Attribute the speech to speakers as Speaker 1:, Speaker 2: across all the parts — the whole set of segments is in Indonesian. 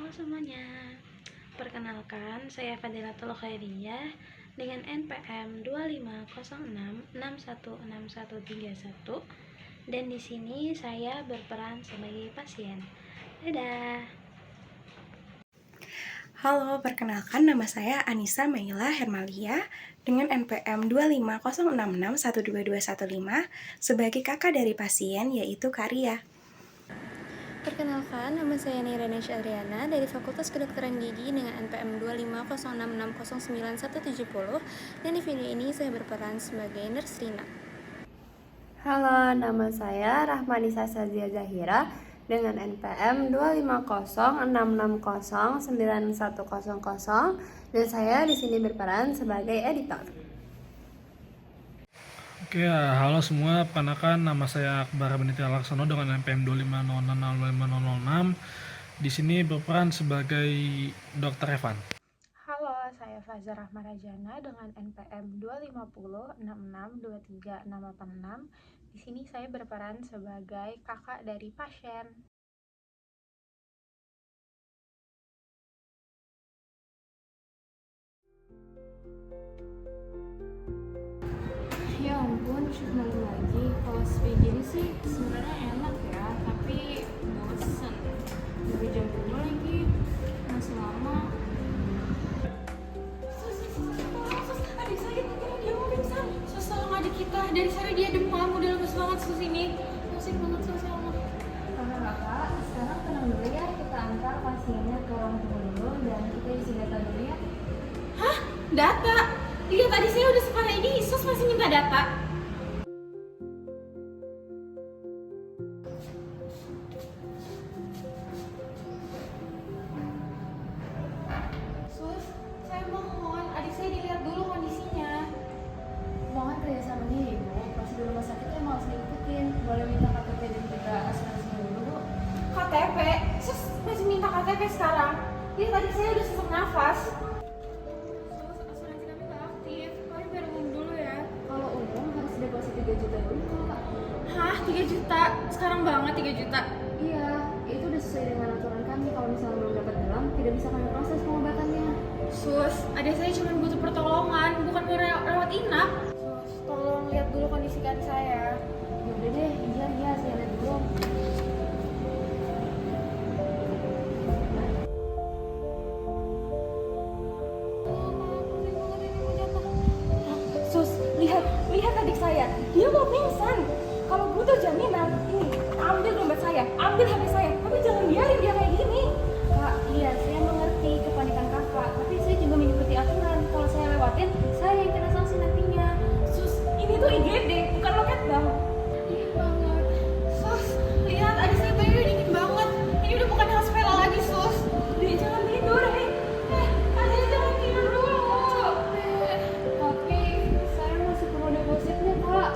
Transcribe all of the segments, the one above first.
Speaker 1: Halo semuanya, perkenalkan saya Fadilatul Khairiyah dengan NPM 2506616131 dan di sini saya berperan sebagai pasien. Dadah.
Speaker 2: Halo, perkenalkan nama saya Anissa Maila Hermalia dengan NPM 2506612215 sebagai kakak dari pasien yaitu Karya.
Speaker 3: Perkenalkan, nama saya Nirana Adriana dari Fakultas Kedokteran Gigi dengan NPM 2506609170 dan di video ini saya berperan sebagai Nurse Rina.
Speaker 4: Halo, nama saya Rahmanisa Sazia Zahira dengan NPM 25066091100 dan saya di sini berperan sebagai editor.
Speaker 5: Oke, halo semua, perkenalkan nama saya Akbar Benita Laksono dengan NPM 250605006. Di sini berperan sebagai Dr. Evan.
Speaker 6: Halo, saya Faza Rahmarajana dengan NPM 25066236686. Di sini saya berperan sebagai kakak dari pasien.
Speaker 7: Ya ampun, shift malam lagi. Kalau kayak gini sih sebenarnya enak ya, tapi bosen. Dari jam 7 lagi, masih lama. Adik saya ini dia mau pingsan. Sus, tolong adik kita. Dari sore dia demam, udah lemes banget sus ini. Pusing banget sus, ya Allah.
Speaker 8: Kakak, sekarang tenang dulu ya. Kita antar pasiennya ke ruang tunggu dulu dan kita isi data dulu ya.
Speaker 7: Hah? Data? Iya, tadi saya udah separah ini, sus masih minta data. Sus, saya mohon, adik saya dilihat dulu kondisinya.
Speaker 8: Mohon kerjasamanya ya Ibu. Prosedur rumah sakit emang harus diikutin. Boleh minta KTP dan juga asuransinya dulu Bu.
Speaker 7: KTP? Sus masih minta KTP sekarang? Iya, tadi saya udah sesak nafas. Sus, asuransi kami nggak aktif. Kami biar umum dulu ya.
Speaker 8: Kalau umum harus deposit 3 juta dulu Kak.
Speaker 7: Hah? 3 juta? Sekarang banget 3 juta?
Speaker 8: Iya, itu udah sesuai dengan aturan kami. Kalau misalnya belum dapat dalam, tidak bisa kami proses pengobatannya.
Speaker 7: Sus, adik saya cuma butuh pertolongan, bukan mau rawat inap. Sus, tolong lihat dulu kondisi kan saya.
Speaker 8: Ya udah deh, iya saya lihat dulu.
Speaker 7: Sus, lihat adik saya. Dia mau pingsan. Kalau butuh jaminan, ini ambil dompet saya, ambil HP saya. Tapi jangan biarin dia kayak gini.
Speaker 8: Kak, iya saya mengerti kepanikan kakak, tapi saya juga mengikuti aturan. Kalau saya lewatin, saya yang kena sanksi nantinya.
Speaker 7: Sus, ini tuh IGD, bukan loket bank. Iya banget. Sus, lihat adik saya tadi udah dingin banget. Ini udah bukan hal sepele lagi, Sus. Dek, jangan tidur, adiknya jangan tidur dulu.
Speaker 8: Tapi saya masih perlu depositnya kak.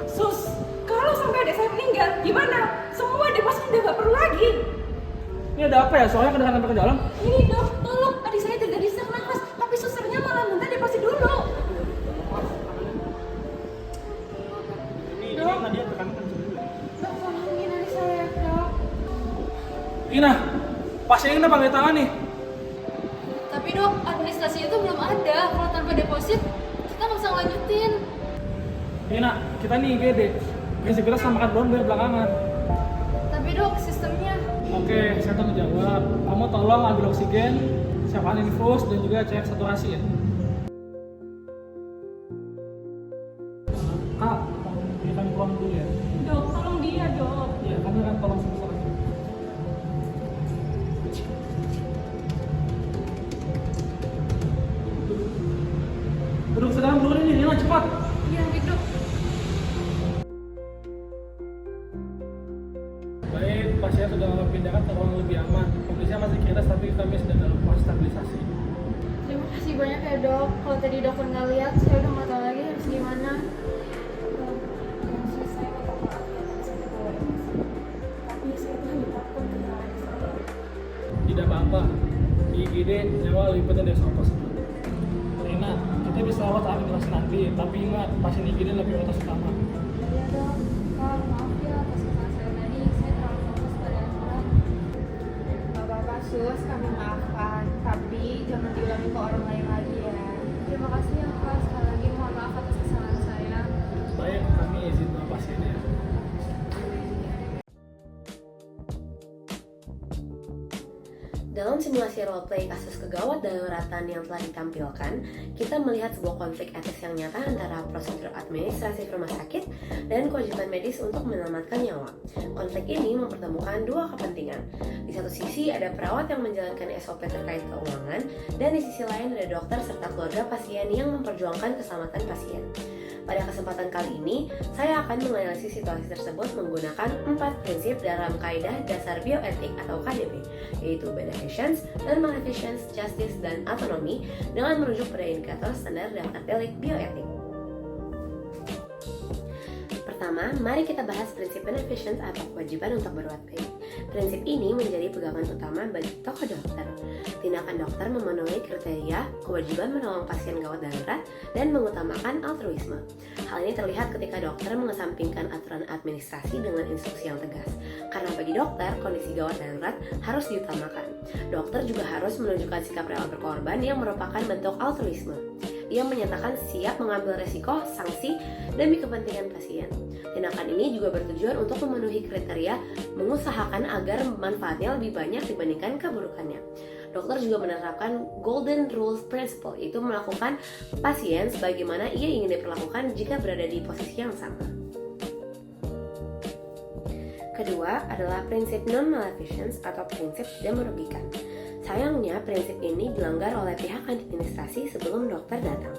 Speaker 7: Sus, kalau sampai adik saya meninggal, gimana? Semua deposit udah gak perlu lagi.
Speaker 5: Ini ada apa ya? Soalnya kedengaran sampai ke dalam.
Speaker 7: Ini dok, tolong adik saya terjadi sesak nafas, tapi susternya malah minta deposit dulu.
Speaker 5: Ini Nadia tekan dulu.
Speaker 7: Dok, tolongin adik saya, dok.
Speaker 5: Ina, pasiennya kenapa nggak tangan nih?
Speaker 3: Tapi dok, administrasi itu belum ada. Kalau tanpa deposit, kita nggak bisa ngelanjutin.
Speaker 5: Ina, kita nih IGD. Prinsip kita selamatkan doang biar belakangan.
Speaker 3: Tapi dok, sistemnya.
Speaker 5: Oke, saya tanggung jawab. Kamu tolong ambil oksigen, siapkan infus dan juga cek saturasi ya. Kak, kami pulang dulu ya.
Speaker 7: Dok, tolong dia, dok.
Speaker 5: Iya, kami akan tolong sebesar lagi. Duduk sekarang dulu ini, Nina cepat.
Speaker 7: Iya, dok.
Speaker 5: Baik, pasien sudah kami pindahkan ke ruang lebih aman. Kondisinya masih kritis tapi kami sedang dalam proses stabilisasi.
Speaker 3: Terima kasih banyak ya dok. Kalau tadi dokter nggak lihat, saya udah nggak tahu lagi harus gimana.
Speaker 8: Saya minta maaf ya tadi sampai bawa emosi. Tapi saya tuh hanya takut kehilangan adik saya.
Speaker 5: Tidak apa-apa. Di IGD nyawa lebih penting dari soal tersebut. Rina, kita bisa rawat administrasi nanti, tapi ingat pasien IGD lebih prioritas utama.
Speaker 8: Iya dok, kak maaf ya atas kesalahan saya tadi. Saya terlalu fokus pada aturan.
Speaker 7: Gak apa-apa, Sus. Kami
Speaker 9: Dalam simulasi roleplay kasus kegawat daruratan yang telah ditampilkan, kita melihat sebuah konflik etis yang nyata antara prosedur administratif rumah sakit dan kewajiban medis untuk menyelamatkan nyawa. Konflik ini mempertemukan dua kepentingan. Di satu sisi ada perawat yang menjalankan SOP terkait keuangan, dan di sisi lain ada dokter serta keluarga pasien yang memperjuangkan keselamatan pasien. Pada kesempatan kali ini, saya akan menganalisis situasi tersebut menggunakan 4 prinsip dalam kaidah dasar bioetik atau KDB, yaitu beneficence, non-maleficence, justice, dan autonomy dengan merujuk pada indikator standar daftar delik bioetik. Pertama, mari kita bahas prinsip beneficence atau kewajiban untuk berbuat baik. Prinsip ini menjadi pegangan utama bagi tokoh dokter. Tindakan dokter memenuhi kriteria kewajiban menolong pasien gawat darurat dan mengutamakan altruisme. Hal ini terlihat ketika dokter mengesampingkan aturan administrasi dengan instruksi yang tegas. Karena bagi dokter, kondisi gawat darurat harus diutamakan. Dokter juga harus menunjukkan sikap rela berkorban yang merupakan bentuk altruisme. Ia menyatakan siap mengambil resiko, sanksi, demi kepentingan pasien. Tindakan ini juga bertujuan untuk memenuhi kriteria mengusahakan agar manfaatnya lebih banyak dibandingkan keburukannya. Dokter juga menerapkan Golden Rules Principle, yaitu melakukan pasien sebagaimana ia ingin diperlakukan jika berada di posisi yang sama. Kedua adalah prinsip non-maleficence atau prinsip tidak merugikan. Sayangnya, prinsip ini dilanggar oleh pihak administrasi sebelum dokter datang.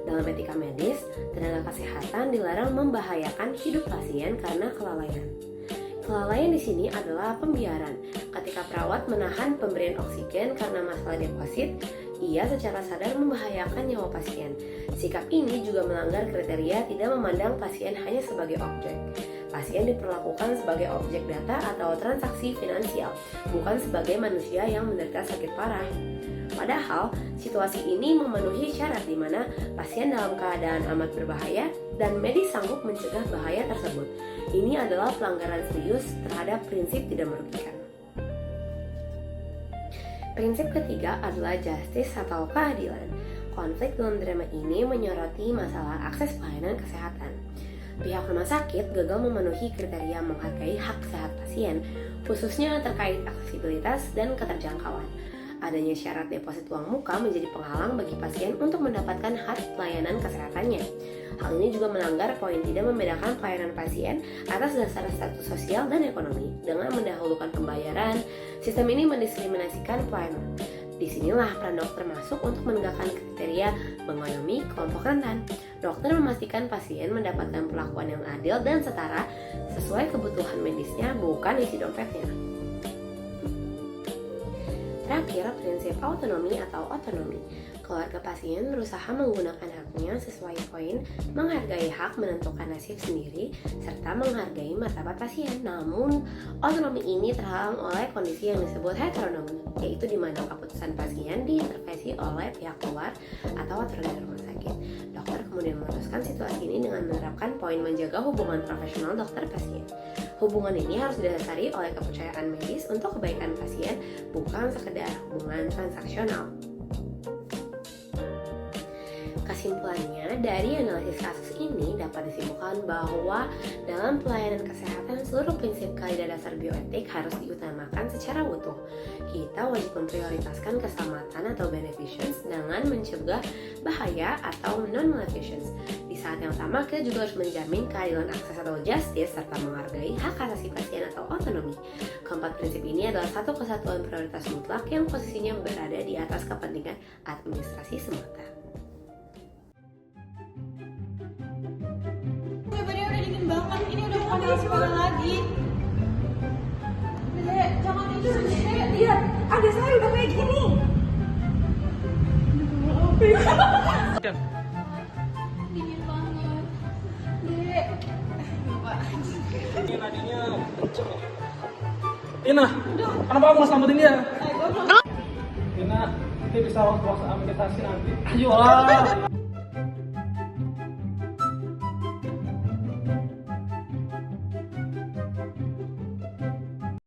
Speaker 9: Dalam etika medis, tenaga kesehatan dilarang membahayakan hidup pasien karena kelalaian. Kelalaian di sini adalah pembiaran. Ketika perawat menahan pemberian oksigen karena masalah deposit, ia secara sadar membahayakan nyawa pasien. Sikap ini juga melanggar kriteria tidak memandang pasien hanya sebagai objek. Pasien diperlakukan sebagai objek data atau transaksi finansial, bukan sebagai manusia yang menderita sakit parah. Padahal, situasi ini memenuhi syarat di mana pasien dalam keadaan amat berbahaya dan medis sanggup mencegah bahaya tersebut. Ini adalah pelanggaran serius terhadap prinsip tidak merugikan. Prinsip ketiga adalah justice atau keadilan. Konflik dalam drama ini menyoroti masalah akses pelayanan kesehatan. Pihak rumah sakit gagal memenuhi kriteria menghargai hak sehat pasien, khususnya terkait aksesibilitas dan keterjangkauan. Adanya syarat deposit uang muka menjadi penghalang bagi pasien untuk mendapatkan hak pelayanan kesehatannya. Hal ini juga melanggar poin tidak membedakan pelayanan pasien atas dasar status sosial dan ekonomi dengan mendahulukan pembayaran. Sistem ini mendiskriminasikan pelayanan. Disinilah peran dokter masuk untuk menegakkan kriteria mengayomi kelompok rentan. Dokter memastikan pasien mendapatkan perlakuan yang adil dan setara sesuai kebutuhan medisnya, bukan isi dompetnya. Terakhir, prinsip autonomi atau otonomi. Keluarga pasien berusaha menggunakan haknya sesuai poin menghargai hak menentukan nasib sendiri serta menghargai martabat pasien. Namun, otonomi ini terhalang oleh kondisi yang disebut heteronomi, yaitu di mana keputusan pasien diintervensi oleh pihak luar atau aturan rumah sakit. Dokter kemudian meneruskan situasi ini dengan menerapkan poin menjaga hubungan profesional dokter pasien. Hubungan ini harus didasari oleh kepercayaan medis untuk kebaikan pasien, bukan sekedar hubungan transaksional. Kesimpulannya, dari analisis kasus ini dapat disimpulkan bahwa dalam pelayanan kesehatan seluruh prinsip kaidah dasar bioetik harus diutamakan secara utuh. Kita wajib memprioritaskan keselamatan atau beneficence dengan mencegah bahaya atau non-maleficence. Di saat yang sama, kita juga harus menjamin keadilan akses atau justice serta menghargai hak asasi pasien atau otonomi. Keempat prinsip ini adalah satu kesatuan prioritas mutlak yang posisinya berada di atas kepentingan administrasi semata.
Speaker 7: Banget, ini udah bukan hal sepele lagi. Dek, jangan itu, Dek, lihat, adik saya udah kayak gini.
Speaker 3: Dingin banget. Dek.
Speaker 5: Ini nadinya kenceng ya. Tina, kenapa aku nggak selamatin dia? Tina, nanti bisa waktu-waktu amputasi nanti. Ayo lah.